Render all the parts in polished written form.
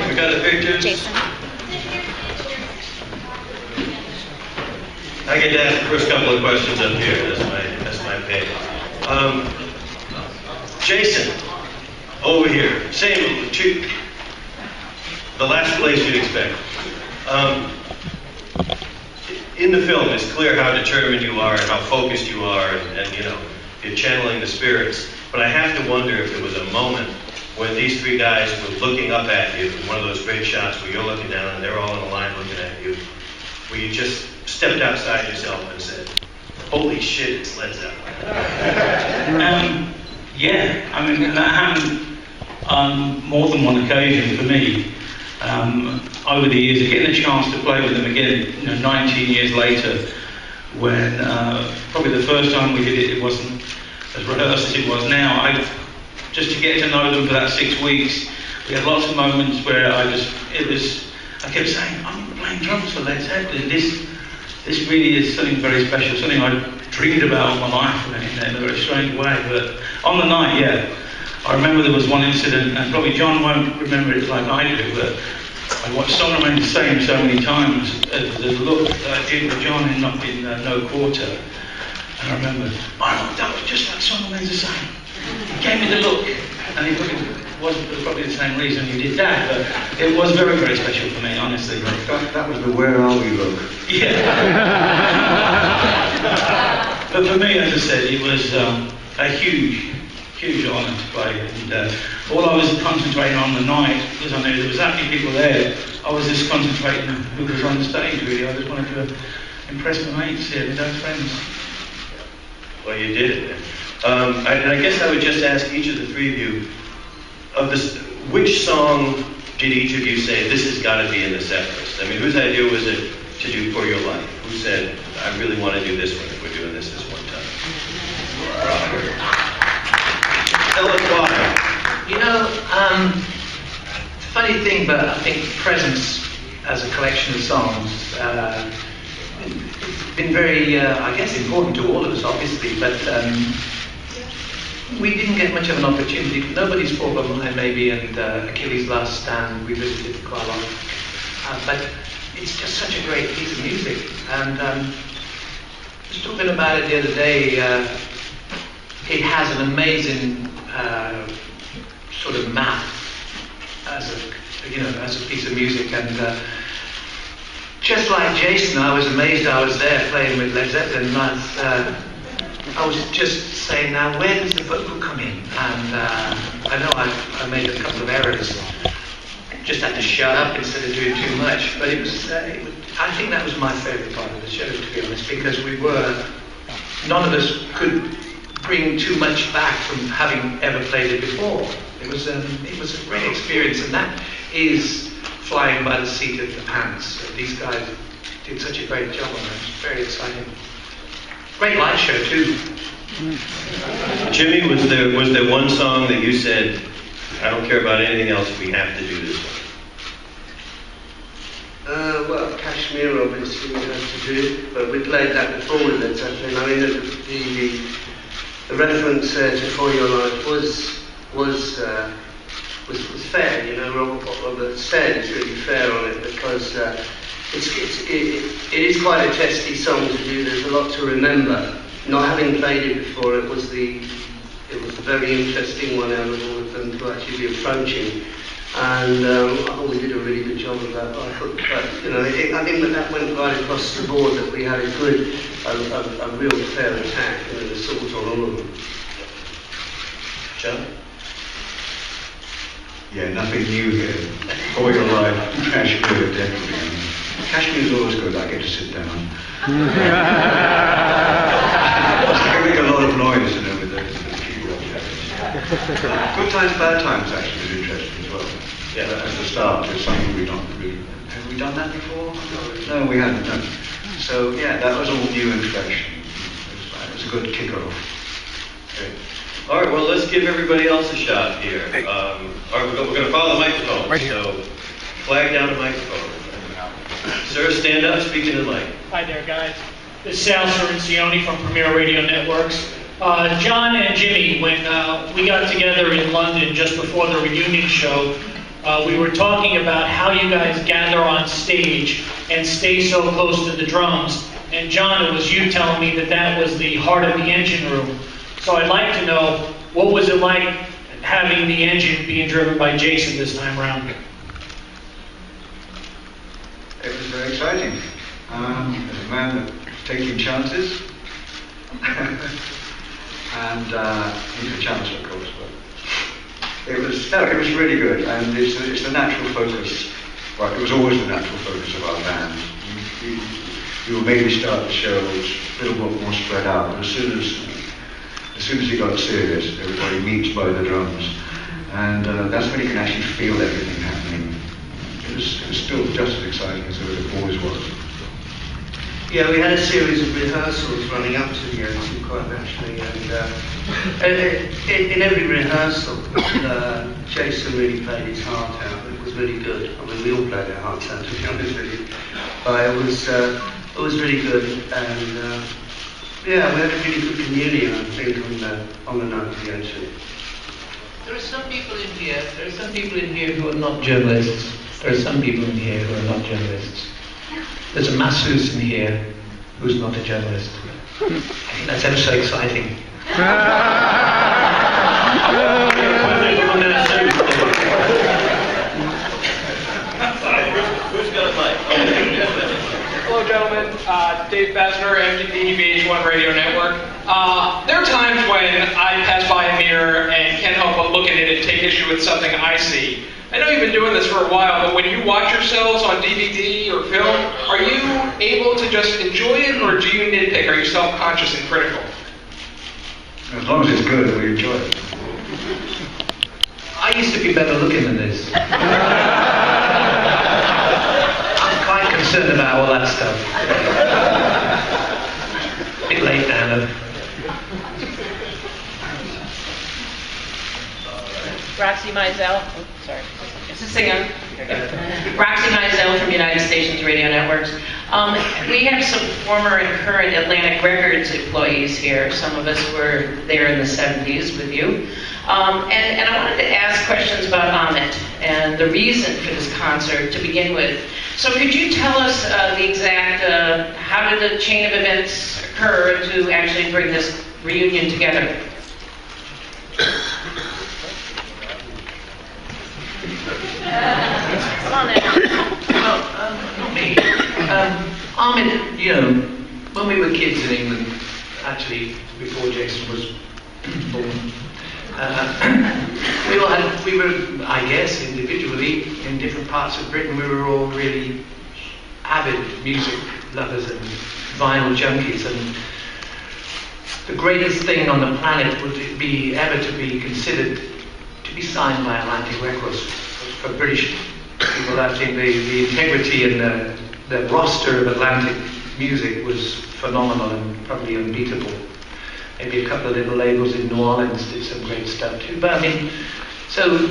We got the pictures. Jason. I get to ask the first couple of questions up here. That's my pay. Jason, over here. Same. The last place you'd expect. In the film, it's clear how determined you are and how focused you are, and you know, you're channeling the spirits. But I have to wonder if there was a moment when these three guys were looking up at you, one of those great shots where you're looking down and they're all in a line looking at you, where you just stepped outside yourself and said, "Holy shit, it's Led Zeppelin." Yeah, I mean, that happened on more than one occasion for me. Over the years, getting a chance to play with them again, 19 years later, when probably the first time we did it, it wasn't as rehearsed as it was now. Just to get to know them for that 6 weeks, we had lots of moments where I kept saying, "I'm playing drums for Led Zeppelin. This really is something very special, something I dreamed about all my life in a very strange way." But on the night, yeah, I remember there was one incident, and probably John won't remember it like I do, but I watched Song Remains the Same so many times. The look that I did with John in No Quarter, and I remember, that was just like Song Remains the Same. He gave me the look, and it wasn't probably the same reason you did that, but it was very, very special for me, honestly. That was the "Where Are We" look. Yeah. But for me, as I said, it was a huge honour to play. And all I was concentrating on the night, because I knew there was that many people there, I was just concentrating on who was on the stage, really. I just wanted to impress my mates here, with those friends. Well, you did it. And I guess I would just ask each of the three of you, which song did each of you say, this has got to be in the set list? I mean, whose idea was it to do For Your Life? Who said, I really want to do this one if we're doing this one time? Robert. Tell us why. It's a funny thing, but I think Presence as a collection of songs, it's been very, I guess, important to all of us, obviously, but we didn't get much of an opportunity. Nobody's Fault But Mine, maybe, and Achilles' Last Stand, we visited quite a lot. But it's just such a great piece of music. And I was talking about it the other day. It has an amazing sort of map as a piece of music. And just like Jason, I was amazed I was there playing with Led Zeppelin. I was just saying, now where does the vocal come in? And I know I made a couple of errors. Just had to shut up instead of doing too much. But I think that was my favourite part of the show, to be honest, because none of us could bring too much back from having ever played it before. It was a great experience, and that is flying by the seat of the pants. These guys did such a great job on it. It was very exciting. Great live show too. Jimmy, was there one song that you said, I don't care about anything else, we have to do this one? Well, Kashmir obviously we had to do, but we played that before with Led Zeppelin. I mean, the reference to For Your Life was fair, Robert said it's really fair on it, because it is quite a testy song to do. There's a lot to remember. Not having played it before, it was a very interesting one out of all of them to actually be approaching. And I thought we did a really good job of that. I think that went right across the board, that we had a real fair attack and an assault on all of them. John? Yeah, nothing new here. For Your Life, Kashmir, definitely. Kashmir's always good, I get to sit down. I make a lot of noise, with the keyboard. Good times, bad times, actually, is interesting as well. Yeah, as a start, it's something we've not really... Have we done that before? No, we haven't, no. So, yeah, that was all new and fresh. It was a good kick-off. Okay. All right, well, let's give everybody else a shot here. All right, we're going to follow the microphone. Right here. So, flag down the microphone. Sir, stand up, speak into the mic. Hi there, guys. This is Sal Sorrenzioni from Premier Radio Networks. John and Jimmy, when we got together in London just before the reunion show, we were talking about how you guys gather on stage and stay so close to the drums. And John, it was you telling me that that was the heart of the engine room. So I'd like to know, what was it like having the engine being driven by Jason this time around? It was very exciting. As a man that was taking chances, and he's a chancer, of course. But it was really good, and it's the natural focus. Well, it was always the natural focus of our band. You will maybe start the show a little bit more spread out, but as soon as it got serious, everybody meets by the drums, and that's when you can actually feel everything happening. It was still just as exciting as it always was. Yeah, we had a series of rehearsals running up to the end, quite naturally, and in every rehearsal, Jason really played his heart out. It was really good. I mean, we all played our hearts out, to be honest with you. But it was really good, and yeah, we had a really good communion, I think, on the night of the entry. There are some people in here who are not journalists. There are some people in here who are not journalists. There's a masseuse in here who's not a journalist. I think that's ever so exciting. Who's got a mic? Hello, gentlemen. Dave Besner, MTV VH1 Radio Network. There are times when I pass by a mirror and can't help but look at it and take issue with something I see. I know you've been doing this for a while, but when you watch yourselves on DVD or film, are you able to just enjoy it, or do you nitpick? Are you self-conscious and critical? As long as it's good, we enjoy it. I used to be better looking than this. I'm quite concerned about all that stuff. A bit late now, though. Roxy Mizell, sorry, is this thing on? Roxy Mizell from United Stations Radio Networks. We have some former and current Atlantic Records employees here. Some of us were there in the 70s with you. And I wanted to ask questions about Amit and the reason for this concert to begin with. So could you tell us the exact, how did the chain of events occur to actually bring this reunion together? Come on now. Not me. Amit, you know, when we were kids in England, actually before Jason was born, we were, I guess, individually in different parts of Britain, we were all really avid music lovers and vinyl junkies, and the greatest thing on the planet would be ever to be considered to be signed by Atlantic Records. For British people, I think the integrity and the roster of Atlantic music was phenomenal and probably unbeatable. Maybe a couple of little labels in New Orleans did some great stuff too. But I mean, so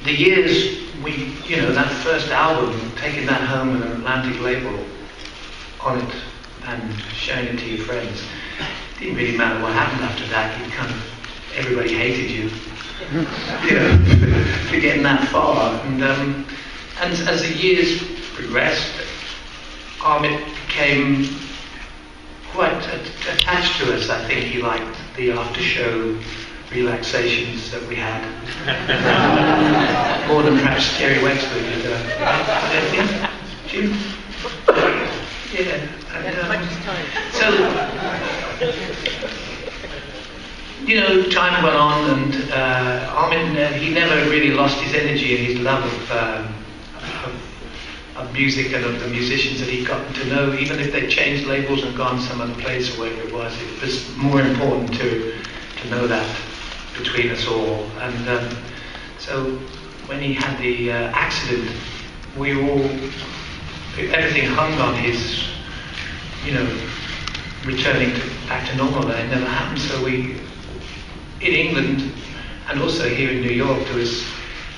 the years that first album, taking that home with an Atlantic label on it and showing it to your friends, it didn't really matter what happened after that. Everybody hated you. For getting that far, and as the years progressed, Amit became quite attached to us. I think he liked the after-show relaxations that we had, more than perhaps Terry Wexford did. Jim? Yeah. So, time went on, and Amit, he never really lost his energy and his love of music and of the musicians that he'd gotten to know. Even if they changed labels and gone some other place or wherever it was more important to know that between us all. And so when he had the accident, everything hung on his, returning back to normal. That it never happened. So in England and also here in New York,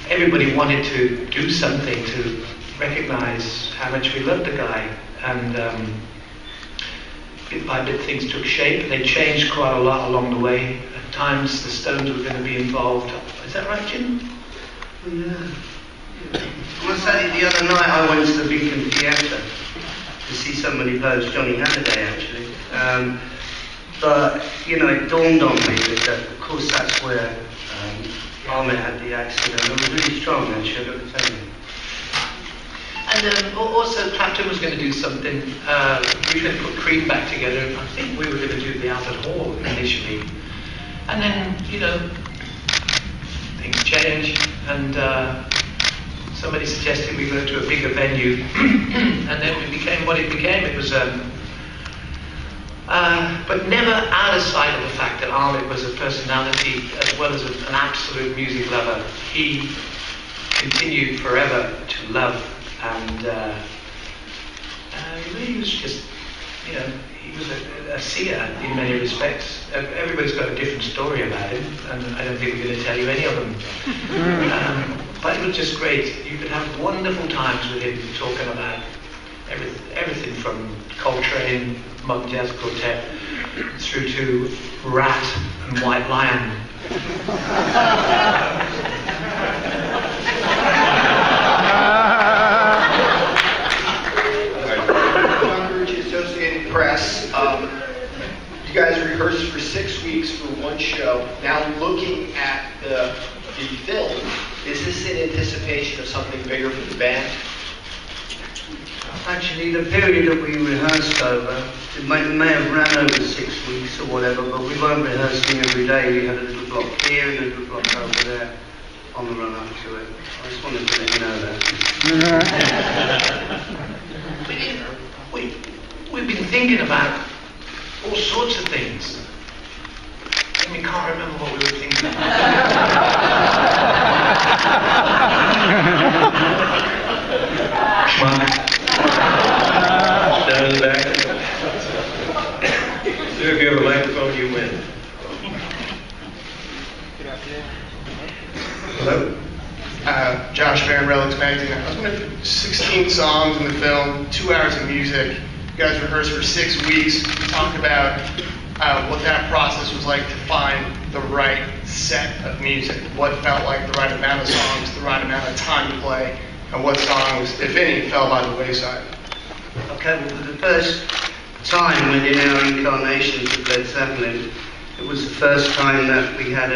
everybody wanted to do something to recognize how much we loved the guy, and bit by bit things took shape. They changed quite a lot along the way. At times the Stones were going to be involved. Is that right, Jim? I must say, the other night I went to the Beacon Theatre to see somebody play, Johnny Halliday actually. But, you know, it dawned on me that of course that's where Ahmed had the accident. It was really strong actually, I've got to tell you. And also Clapton was going to do something, we were going to put Creed back together, and I think we were going to do the Albert Hall initially. And then, you know, things changed, and somebody suggested we go to a bigger venue, and then it became what it became. It was, but never out of sight of the fact that Ahmed was a personality as well as an absolute music lover. He continued forever to love, and he was just, you know, he was a seer in many respects. Everybody's got a different story about him, and I don't think we're going to tell you any of them. But it was just great. You could have wonderful times with him talking about everything from Coltrane, Monk Jazz Quartet, through to Rat and White Lion. Associated Press. You guys rehearsed for 6 weeks for one show. Now looking at the film, is this in anticipation of something bigger for the band? Actually, the period that we rehearsed over, it may have ran over 6 weeks or whatever, but we weren't rehearsing every day. We had a little block here and a little block over there on the run up to it. I just wanted to let you know that. We've been thinking about all sorts of things. And we can't remember what we were thinking about. Down in the back. So if you have a microphone, you win. Good afternoon. Hello? Josh Barron, Relics Magazine. I was wondering, 16 songs in the film, 2 hours of music. You guys rehearsed for 6 weeks. You talked about what that process was like to find the right set of music. What felt like the right amount of songs, the right amount of time to play, and what songs, if any, fell by the wayside. Okay, well, for the first time within our incarnations of Led Zeppelin, it was the first time that we had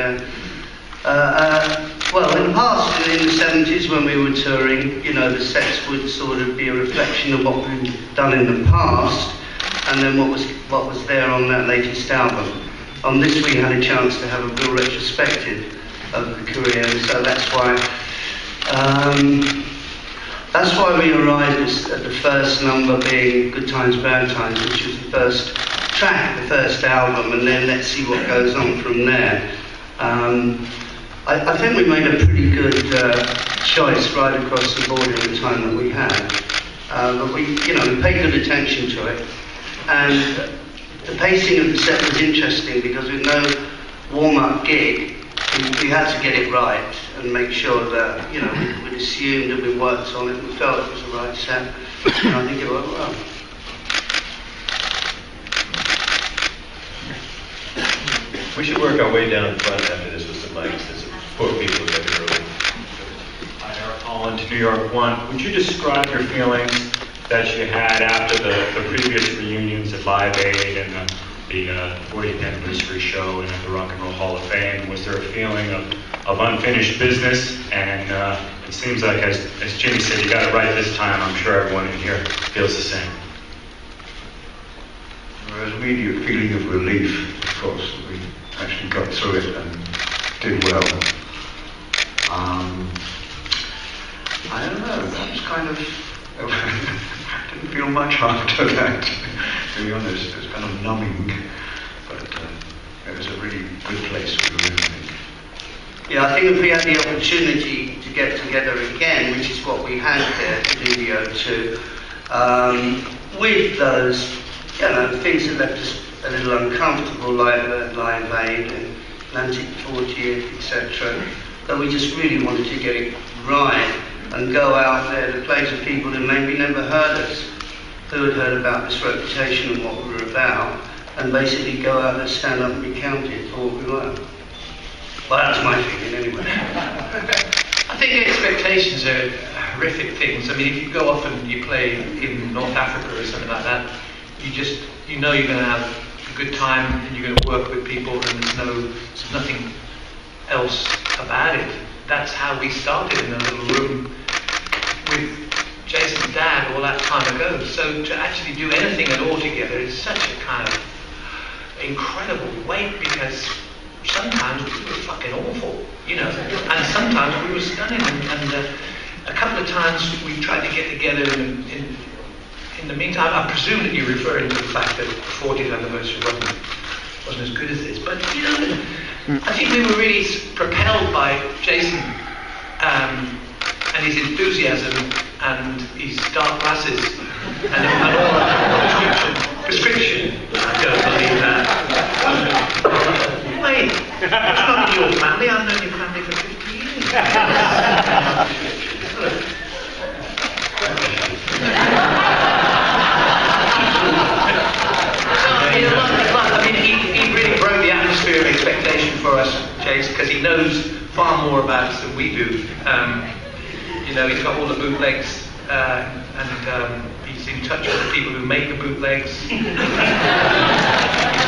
well, in the past, in the 70s when we were touring, you know, the sets would sort of be a reflection of what we'd done in the past, and then what was there on that latest album. On this, we had a chance to have a real retrospective of the career, and so that's why we arrived at the first number being Good Times, Bad Times, which was the first track, the first album, and then let's see what goes on from there. I think we made a pretty good choice right across the board in the time that we had. But we paid good attention to it. And the pacing of the set was interesting because with no warm-up gig, we had to get it right and make sure that, you know, we'd assumed and we worked on it, we felt it was the right set. And I think it went well. We should work our way down front after this with some mics. There's some poor people who get early. Hi, Eric Holland, New York One. Would you describe your feelings that you had after the previous reunions at Live Aid and the 40th anniversary show and at the Rock and Roll Hall of Fame? Was there a feeling of unfinished business? And it seems like, as Jimmy said, you got it right this time. I'm sure everyone in here feels the same. There was an immediate feeling of relief, of course, that we actually got through it and did well. I don't know, that was kind of, I didn't feel much after that, to be honest. It was kind of numbing, but it was a really good place to be in, I think. Yeah, I think if we had the opportunity to get together again, which is what we had there at Studio 2, with those, you know, things that left us a little uncomfortable, like Live Aid and Atlantic 40th, etc., that we just really wanted to get it right and go out there to play to people who maybe never heard us, who had heard about this reputation and what we were about, and basically go out there, stand up and be counted for what we were. Well, that's my feeling anyway. I I think expectations are horrific things. I mean, if you go off and you play in North Africa or something like that, you know you're going to have a good time and you're going to work with people, and there's nothing else about it. That's how we started, in a little room with Jason's dad all that time ago. So to actually do anything at all together is such a kind of incredible weight, because sometimes we were fucking awful, and sometimes we were stunning, and a couple of times we tried to get together in the meantime. I presume that you're referring to the fact that the 40th anniversary wasn't as good as this, but I think we were really propelled by Jason and his enthusiasm and his dark glasses and all that prescription. I don't believe that. Wait, it's not your family. I've known your family for 50 years. I mean, he really broke the atmosphere of expectation for us, Chase, because he knows far more about us than we do. He's got all the bootlegs, and he's in touch with the people who make the bootlegs. He's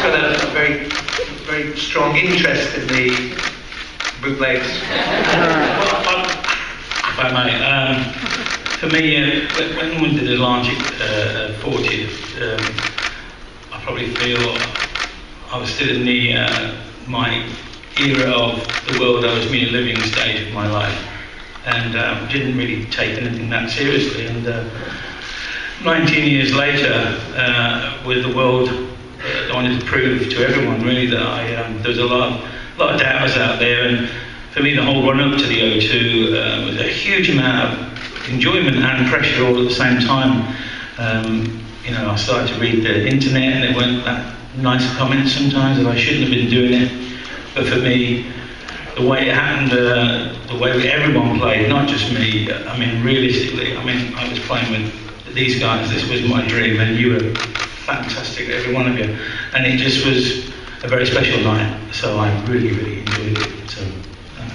got a very, very strong interest in the bootlegs. If I may, for me, when we did the Atlantic 40th, I probably feel I was still in my era of the world I was really living stage of my life, and didn't really take anything that seriously. And 19 years later, with the world, I wanted to prove to everyone really that there was a lot of doubters out there, and for me the whole run-up to the O2 was a huge amount of enjoyment and pressure all at the same time. I started to read the internet, and there weren't that nice comments sometimes that I shouldn't have been doing it. But for me, the way it happened, the way everyone played, not just me, I mean, realistically, I was playing with these guys. This was my dream, and you were fantastic, every one of you. And it just was a very special night, so I really, really enjoyed it. So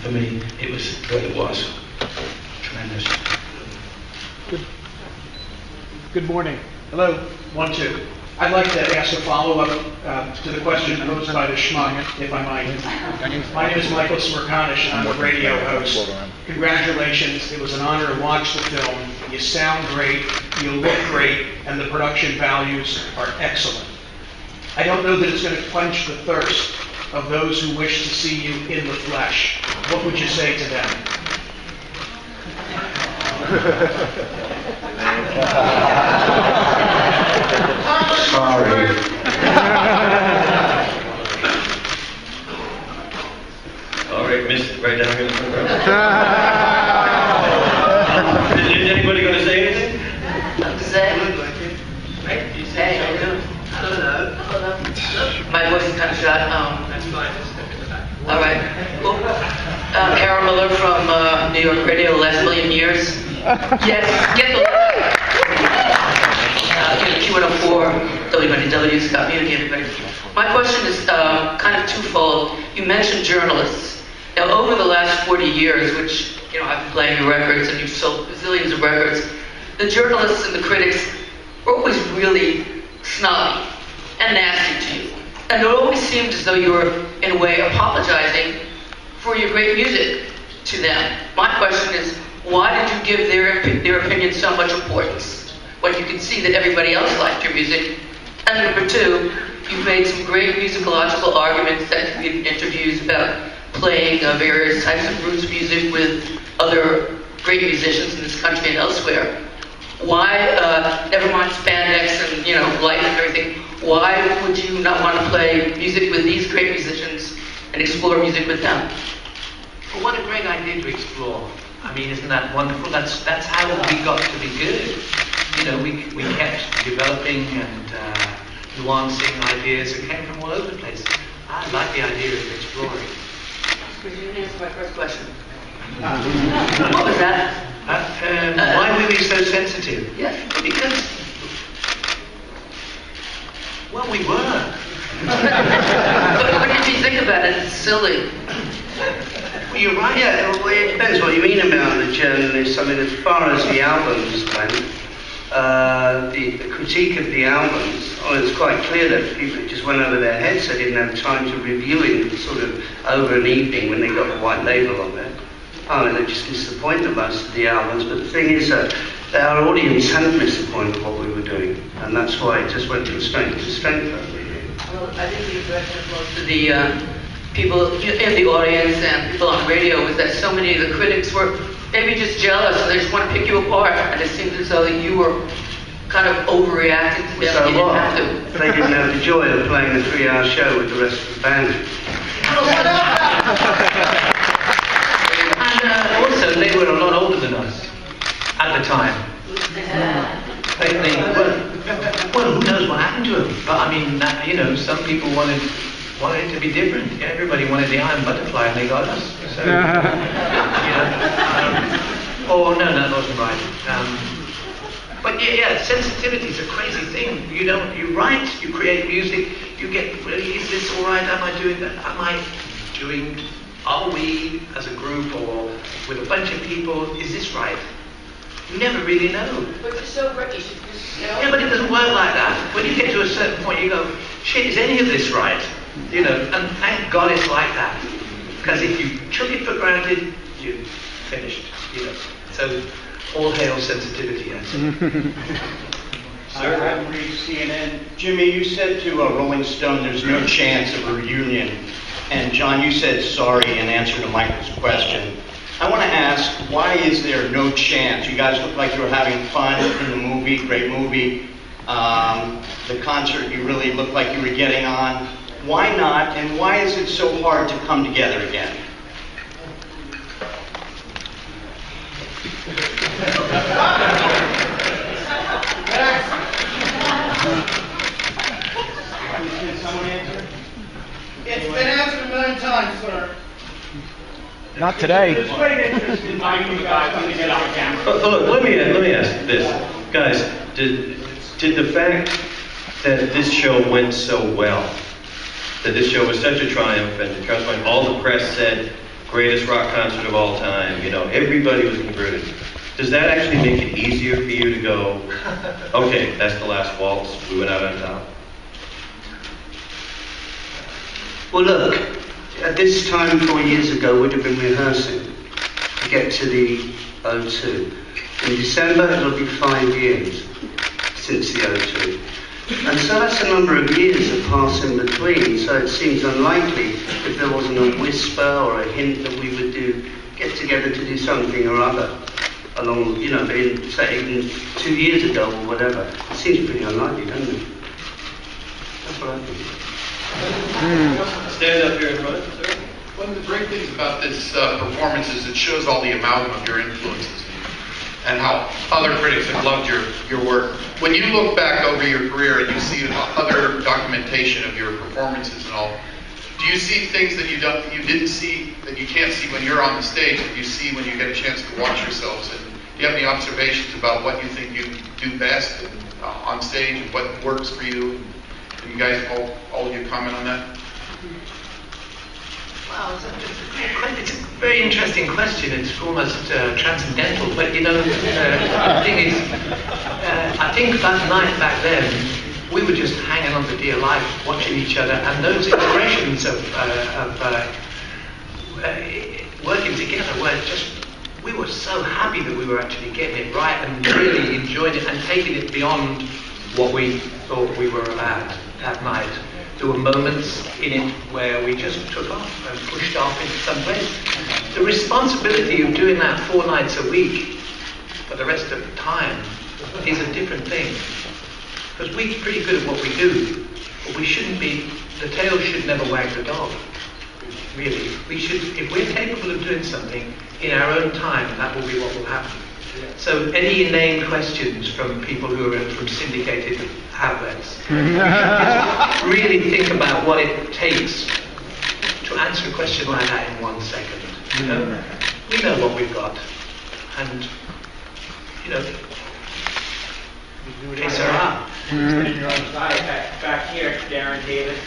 for me, it was what it was. Tremendous. Good morning. Hello, 1, 2. I'd like to ask a follow-up to the question posed by the schmuck, if I might. My name is Michael Smirkanish, and I'm a radio host. Congratulations, it was an honor to watch the film. You sound great, you look great, and the production values are excellent. I don't know that it's going to quench the thirst of those who wish to see you in the flesh. What would you say to them? Sorry. All right, miss, right down here in the front row. Is anybody going to say anything? Hey, how you doing? Hello. My voice is kind of shot. That's fine. All right. Cool. Carol Miller from New York Radio, the last million years. Yes, get the Q104, WWW, Scott Munich, everybody. My question is kind of twofold. You mentioned journalists. Now, over the last 40 years, which, I've been playing your records and you've sold zillions of records, the journalists and the critics were always really snobby and nasty to you. And it always seemed as though you were, in a way, apologizing for your great music to them. My question is, why did you give their opinion so much importance when you could see that everybody else liked your music? And number two, you've made some great musicological arguments that you did interviews about playing various types of roots music with other great musicians in this country and elsewhere. Why, never mind spandex and, light and everything, why would you not want to play music with these great musicians and explore music with them? Well, what a great idea to explore. I mean, isn't that wonderful? That's how we got to be good. We kept developing and nuancing ideas that came from all over the place. I like the idea of exploring. Could you answer my first question? What was that? Why were we so sensitive? Yes. Because, well, we were. But if you think about it, it's silly. Well, you're right. Yeah, well, it depends what you mean about the journalists. I mean, as far as the albums went, the critique of the albums, it's quite clear that people just went over their heads. They didn't have time to review it sort of over an evening when they got a white label on it. I mean, they're just disappointed with most of the albums. But the thing is that our audience hadn't disappointed with what we were doing, and that's why it just went from strength to strength. Well, I think the impression of most of the people in the audience and people on the radio was that so many of the critics were maybe just jealous and they just want to pick you apart, and it seemed as though that you were kind of overreacting to them. So You didn't what? have to. They didn't have the joy of playing a 3-hour show with the rest of the band. And also, they were a lot older than us at the time. Well, who knows what happened to them? But I mean, some people wanted it to be different. Yeah, everybody wanted the iron butterfly, and they got us. So, oh no, that wasn't right. But yeah, sensitivity is a crazy thing. You write, you create music, you get, is this all right? Am I doing that? Are we as a group or with a bunch of people, is this right? You never really know. But you're so British. Yeah, but it doesn't work like that. When you get to a certain point, you go, shit, is any of this right? And thank God it's like that. Because if you took it for granted, you're finished. So all hail sensitivity, I'd say. Sir, I'm Reed, CNN. Jimmy, you said to Rolling Stone there's no chance of a reunion. And John, you said sorry in answer to Michael's question. I want to ask, why is there no chance? You guys look like you were having fun in the movie, great movie. The concert, you really looked like you were getting on. Why not, and why is it so hard to come together again? Can someone answer? It's been answered 9 times, sir. Not today. There's great interest in finding you guys to get on camera. Look, let me ask this, guys. Did the fact that this show went so well, that this show was such a triumph, and all the press said greatest rock concert of all time, everybody was converted. Does that actually make it easier for you to go, okay, that's the last waltz, we went out on top? Well, look, at this time 4 years ago, we'd have been rehearsing to get to the O2. In December, it'll be 5 years since the O2. And so that's a number of years that pass in between, so it seems unlikely if there wasn't a whisper or a hint that we would get together to do something or other along, say even 2 years ago or whatever. It seems pretty unlikely, doesn't it? That's what I think. Stand up here in front, sir. One of the great things about this performance is it shows all the amalgam of your influences and how other critics have loved your work. When you look back over your career and you see other documentation of your performances and all, do you see things that you didn't see, that you can't see when you're on the stage, that you see when you get a chance to watch yourselves? And do you have any observations about what you think you do best on stage and what works for you? Can you guys all of you comment on that? Wow, it's a very interesting question. It's almost transcendental, but the thing is, I think that night back then, we were just hanging on for dear life, watching each other, and those expressions of working together were just, we were so happy that we were actually getting it right and really enjoying it and taking it beyond what we thought we were about that night. There were moments in it where we just took off and pushed off into some place. The responsibility of doing that 4 nights a week for the rest of the time is a different thing. Because we're pretty good at what we do, but we shouldn't be, the tail should never wag the dog, really. We should, if we're capable of doing something in our own time, that will be what will happen. So any inane questions from people who are from syndicated outlets, really think about what it takes to answer a question like that in 1 second. We know what we've got, and case there are. Back here, Darren Davis.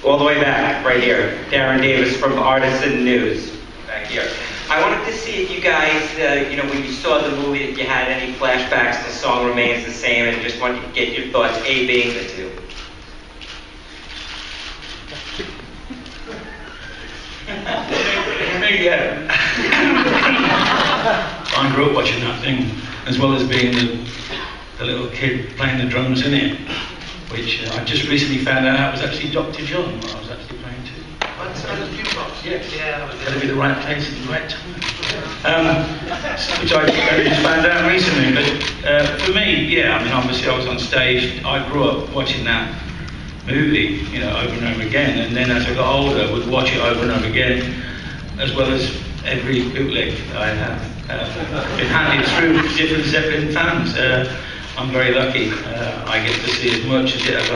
All the way back, right here. Darren Davis from Artisan News. back here. I wanted to see if you guys, when you saw the movie, if you had any flashbacks. The song remains the same, and just wanted to get your thoughts, A being the two. I grew up watching that thing, as well as being the little kid playing the drums in it, which I just recently found out was actually Dr. John, what I was actually playing to. Yeah, had to be the right place at the right time. Which I just found out recently. But for me, yeah, I mean, obviously I was on stage. I grew up watching that movie, over and over again. And then as I got older, I would watch it over and over again, as well as every bootleg I have been handed through different Zeppelin fans. I'm very lucky. I get to see as much as it as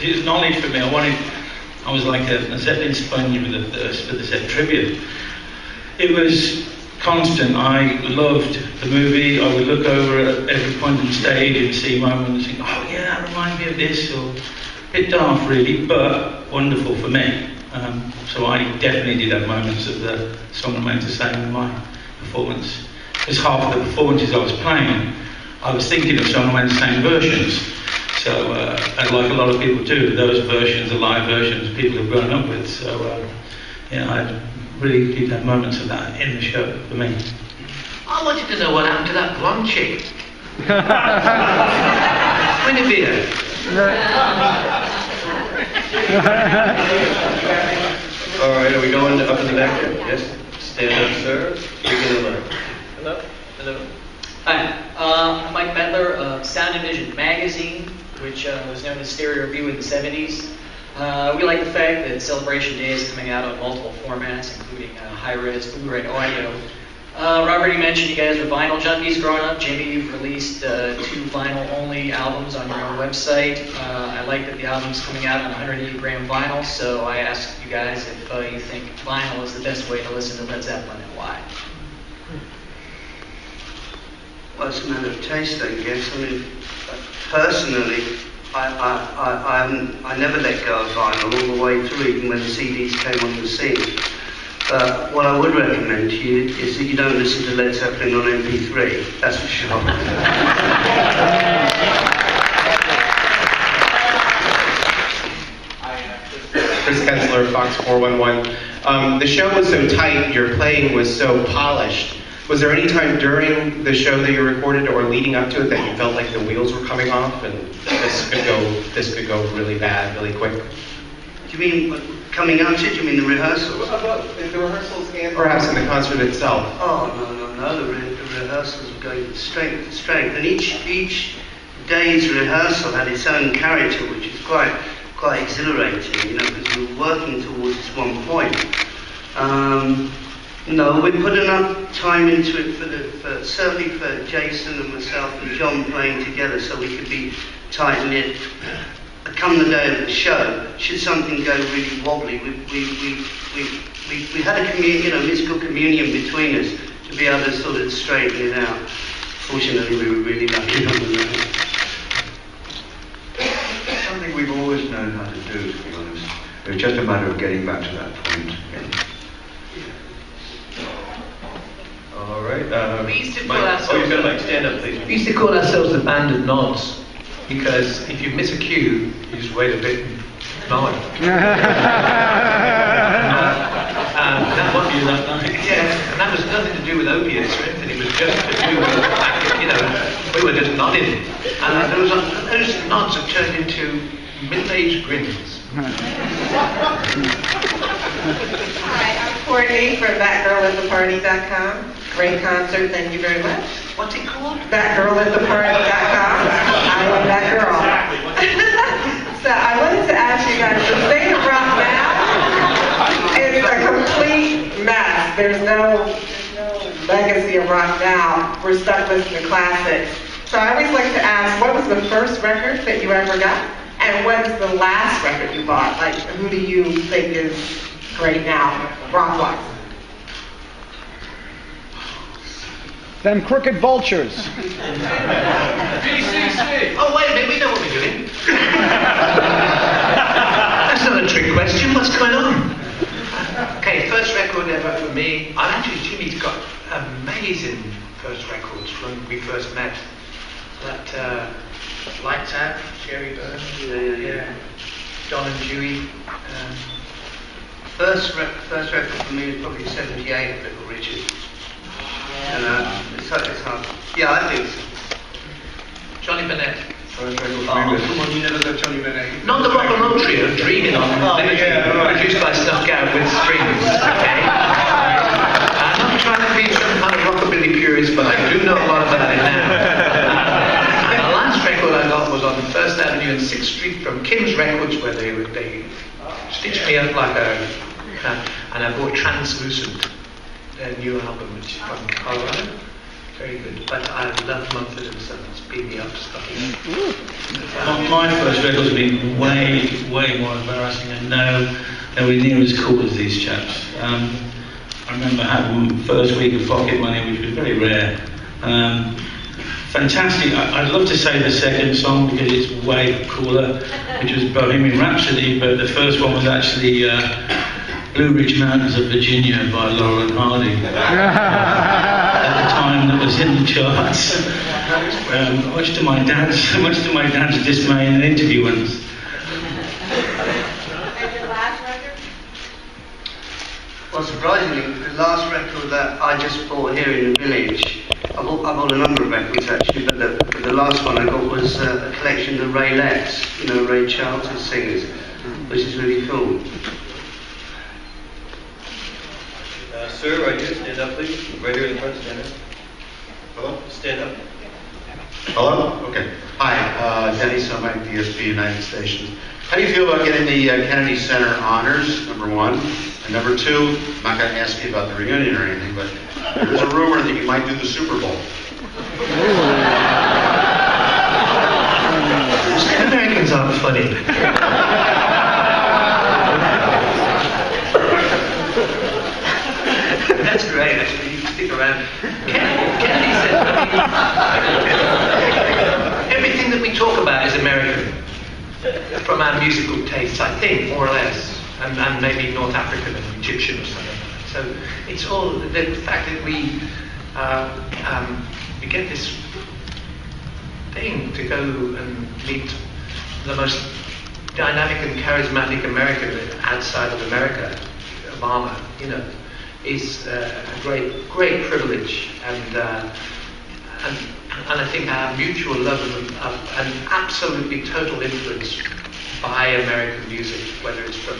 it was knowledge for me. I was like a Zeppelin sponge with a thirst for the Zepp tribute. It was constant. I loved the movie. I would look over at every point on the stage and see moments and think, oh yeah, that reminds me of this, or a bit daft really, but wonderful for me. So I definitely did have moments of the song remains the same in my performance. Because half of the performances I was playing, I was thinking of song remains the same versions. So, like a lot of people do, those versions, the live versions, people have grown up with. So, I really did have moments of that in the show for me. I wanted to know what happened to that blonde chick. Guinevere. All right, are we going up in the back there? Yes? Stand up, sir. Begin the line. Hello? Hello. Hi, I'm Mike Medler of Sound and Vision magazine, which was known as Stereo Review in the 70s. We like the fact that Celebration Day is coming out on multiple formats, including high-res Blu-ray audio. Robert, you mentioned you guys were vinyl junkies growing up. Jimmy, you've released 2 vinyl-only albums on your own website. I like that the album's coming out on 180-gram vinyl, so I asked you guys if you think vinyl is the best way to listen to Led Zeppelin and why. Well, it's a matter of taste, I guess. I mean, personally, I never let go of vinyl all the way through, even when the CDs came on the scene. What I would recommend to you is that you don't listen to Led Zeppelin on MP3, that's for sure. Chris Kensler, Fox 411. The show was so tight, your playing was so polished. Was there any time during the show that you recorded or leading up to it that you felt like the wheels were coming off and this could go really bad, really quick? Do you mean coming up to it? Do you mean the rehearsals? The rehearsals and perhaps in the concert itself. Oh, no. The rehearsals were going from strength to strength. And each day's rehearsal had its own character, which is quite exhilarating, because we were working towards this one point. No, we put enough time into it certainly for Jason and myself and John playing together, so we could be tight-knit. Come the day of the show, should something go really wobbly, we had a musical communion between us to be able to sort of straighten it out. Fortunately, we were really lucky on the night. Something we've always known how to do, to be honest. It was just a matter of getting back to that point again. All right. We used to call ourselves... you've got to stand up, please. We used to call ourselves the band of nods, because if you miss a cue, you just wait a bit and nod. That was that night. Yeah, and that was nothing to do with opiates or anything. It was just to do with the fact that, we were just nodding. And those nods have turned into middle-aged grins. Hi, I'm Courtney from ThatGirlAtTheParty.com. Great concert, thank you very much. What's it called? ThatGirlAtTheParty.com. I love that girl. So I wanted to ask you guys, the state of rock now is a complete mess. There's no legacy of rock now. We're stuck listening to classics. So I always like to ask, what was the first record that you ever got? And what is the last record you bought? Like, who do you think is great now, rock-wise? Them crooked vultures. GCC. Oh, wait a minute, we know what we're doing. That's not a trick question. What's going on? Okay, first record record ever for me. Jimmy's got amazing first records when we first met. That Lights Out, Sherry Burns, yeah. Don and Dewey. First record for me is probably 78, Little Richard. And it's hard. Yeah, I think so. Johnny Bennett. First record for me was... Come on, you never got Johnny Bennett. Not the rock and roll trio, Dreaming on Liberty, produced by Snuff Garrett with strings, okay? I'm not trying to be some kind of rockabilly purist, but I do know a lot about it now. And the last record I got was on 1st Avenue and 6th Street from Kim's Records, where they stitched me up like a... and I bought Translucent, their new album, which is from Colorado. Very good. But I love Mumford and Sons, Beat Me Up stuff. My first records have been way more embarrassing, and nowhere near as cool as these chaps. I remember having first week of pocket money, which was very rare. Fantastic. I'd love to say the second song because it's way cooler, which was Bohemian Rhapsody, but the first one was actually Blue Ridge Mountains of Virginia by Laurel and Hardy. At the time that was in the charts. Much to my dad's dismay in an interview once. And your last record? Well, surprisingly, the last record that I just bought here in the village, I bought a number of records actually, but the last one I got was a collection of Raylettes, Ray Charles' singers, which is really cool. Sir, right here, stand up please. Right here in the front, stand up. Hello? Stand up. Hello? Okay. Hi, Denny Somack, DSP United Stations. How do you feel about getting the Kennedy Center honors, number one? And number two, I'm not going to ask you about the reunion or anything, but there's a rumor that you might do the Super Bowl. Americans aren't funny. That's great, actually. You stick around. Kennedy said, everything that we talk about is American, from our musical tastes, I think, more or less, and maybe North African and Egyptian or something. So it's all the fact that we get this thing to go and meet the most dynamic and charismatic American outside of America, Obama, is a great privilege, and I think our mutual love of an absolutely total influence by American music, whether it's from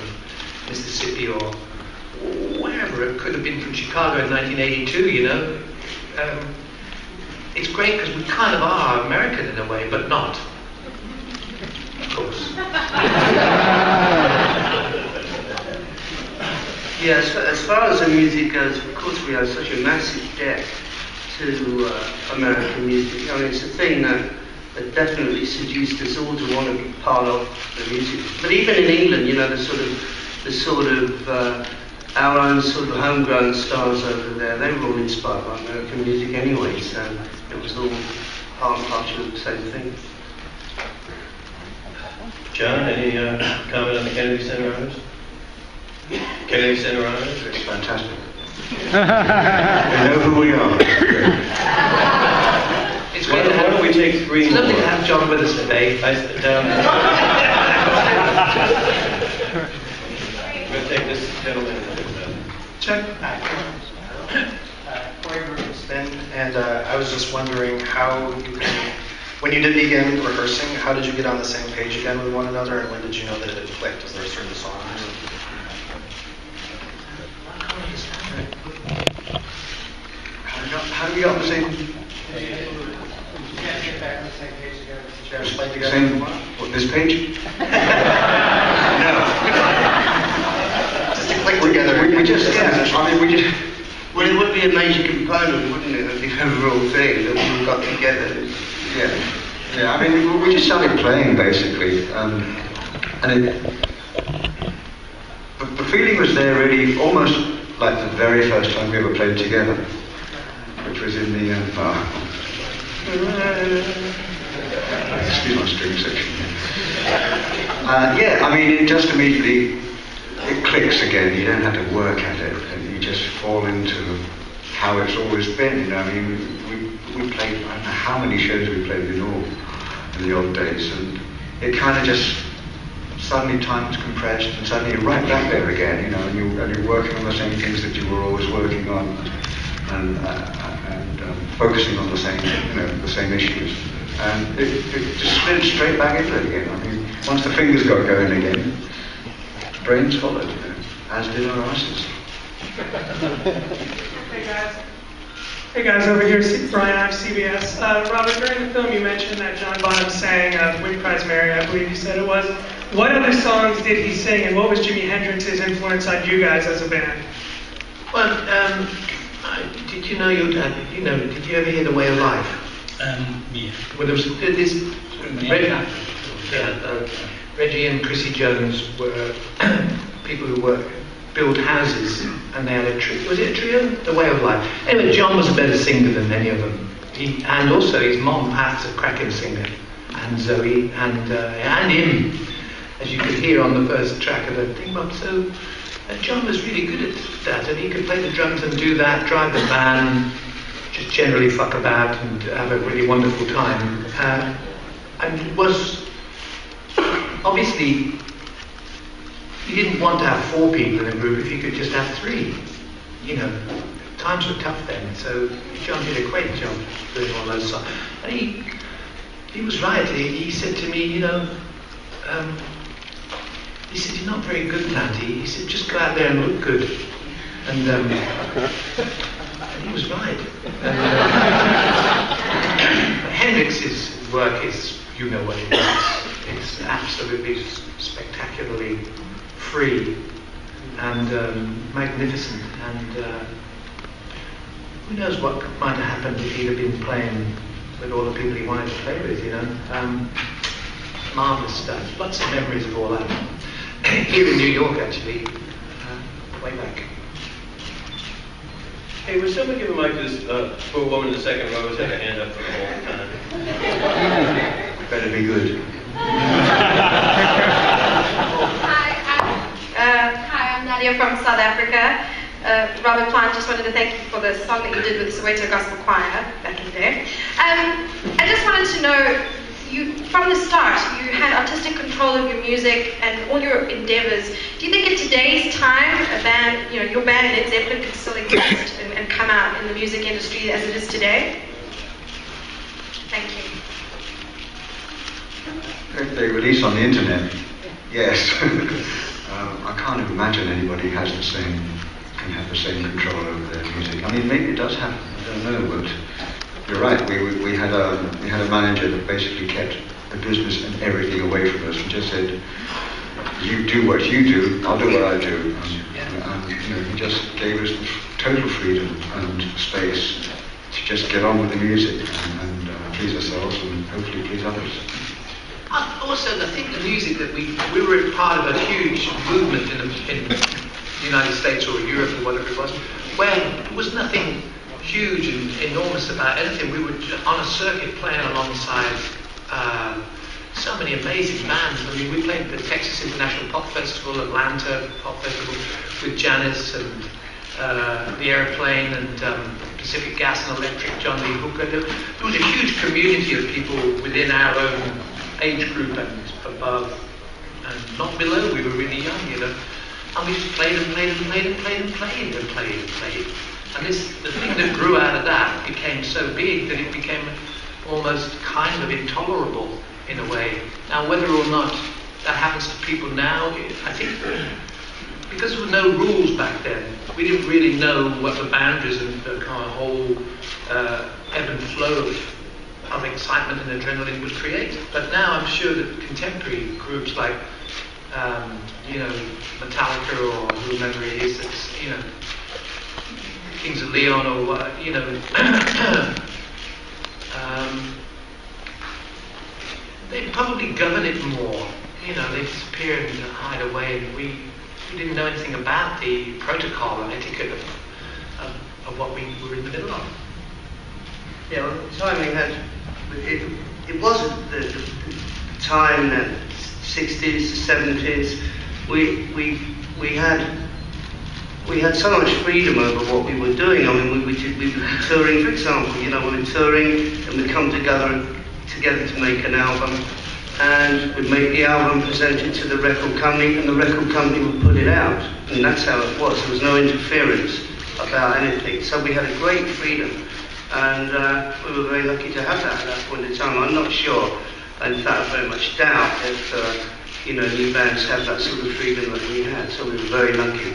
Mississippi or wherever, it could have been from Chicago in 1982, it's great because we kind of are American in a way, but not, of course. Yeah, as far as the music goes, of course we have such a massive debt to American music. I mean, it's a thing that definitely seduced us all to want to be part of the music. But even in England, the sort of our own sort of homegrown stars over there, they were all inspired by American music anyway, so it was all part and parcel of the same thing. John, any comment on the Kennedy Center honors? Kennedy Center honors? It's fantastic. We know who we are. It's Why don't we take three It's more? lovely to have John with us today. I'm going to take this gentleman and Check. And I was just wondering when you did begin rehearsing, how did you get on the same page again with one another, and when did you know that it clicked? Was there a certain song? How do we get on the same? Same, what, this page? No. Just to click together. We just, Well, it would be a major component, wouldn't it, of the overall thing that we got together. Yeah. I mean, we just started playing basically, and the feeling was there really, almost like the very first time we ever played together, which was in the excuse my string section. Yeah, I mean, it just immediately it clicks again. You don't have to work at it, and you fall into how it's always been. You know, I mean, we played, I don't know how many shows we played in all in the old days, and it kind of just suddenly time's compressed, and suddenly you're right back there again. You know, and you're working on the same things that you were always working on, and focusing on the same, you know, the same issues. And it just slid straight back into it again. I mean, once the fingers got going again, the brains followed, you know, as did our asses. Hey guys, over here, Brian, I'm CBS. Robert, during the film you mentioned that John Bonham sang Win Prize Mary, I believe you said it was. What other songs did he sing, and what was Jimi Hendrix's influence on you guys as a band? Well, did you know your dad? Did you ever hear The Way of Life? Yeah. Well, there was this Reggie and Chrissy Jones were people who built houses, and they had a trio. Was it a trio? The Way of Life. Anyway, John was a better singer than any of them. And also his mom was a cracking singer, and Zoe, and him, as you could hear on the first track of the thing. So John was really good at that, and he could play the drums and do that, drive the van, just generally fuck about and have a really wonderful time. And it was obviously you didn't want to have 4 people in a group if you could just have 3. You know, times were tough then, so John did a great job doing all those songs. And he was right. He said to me, he said, "You're not very good, Natty." He said, "Just go out there and look good." And he was right. Hendrix's work is, you know what it is. It's absolutely spectacularly free and magnificent. And who knows what might have happened if he'd have been playing with all the people he wanted to play with, you know. Marvelous stuff. Lots of memories of all that. Here in New York, actually, way back. Hey, would someone give a mic to this poor woman in the second row who's had her hand up for the whole time? Better be good. Hi, I'm Nadia from South Africa. Robert Plant, just wanted to thank you for the song that you did with the Soweto Gospel Choir back in the day. I just wanted to know, from the start, you had artistic control of your music and all your endeavors. Do you think in today's time, a band, your band Led Zeppelin could still exist and come out in the music industry as it is today? Thank you. If they release on the internet, yes. I can't imagine anybody can have the same control over their music. I mean, maybe it does happen. I don't know, but you're right. We had a manager that basically kept the business and everything away from us and just said, "You do what you do, I'll do what I do." And he just gave us total freedom and space to just get on with the music and please ourselves and hopefully please others. Also, I think the music that we were part of a huge movement in the United States or Europe or whatever it was, where there was nothing huge and enormous about anything. We were on a circuit playing alongside so many amazing bands. I mean, we played the Texas International Pop Festival, Atlanta Pop Festival with Janis and The Airplane and Pacific Gas and Electric, John Lee Hooker. There was a huge community of people within our own age group and above and not below. We were really young, and we just played and played and played and played and played and played and played. And the thing that grew out of that became so big that it became almost kind of intolerable in a way. Now, whether or not that happens to people now, I think because there were no rules back then, we didn't really know what the boundaries and the kind of whole ebb and flow of excitement and adrenaline would create. But now I'm sure that contemporary groups like, Metallica or whomever it is, that's, Kings of Leon or, they probably govern it more. They disappear and hide away. And we didn't know anything about the protocol and etiquette of what we were in the middle of. Yeah, well, the time we had, it wasn't the time that 60s, 70s. We had we had so much freedom over what we were doing. I mean, we would be touring, for example, we were touring and we'd come together to make an album, and we'd make the album, present it to the record company, and the record company would put it out. And that's how it was. There was no interference about anything. So we had a great freedom, and we were very lucky to have that at that point in time. I'm not sure, in fact, I very much doubt if new bands have that sort of freedom that we had. So we were very lucky.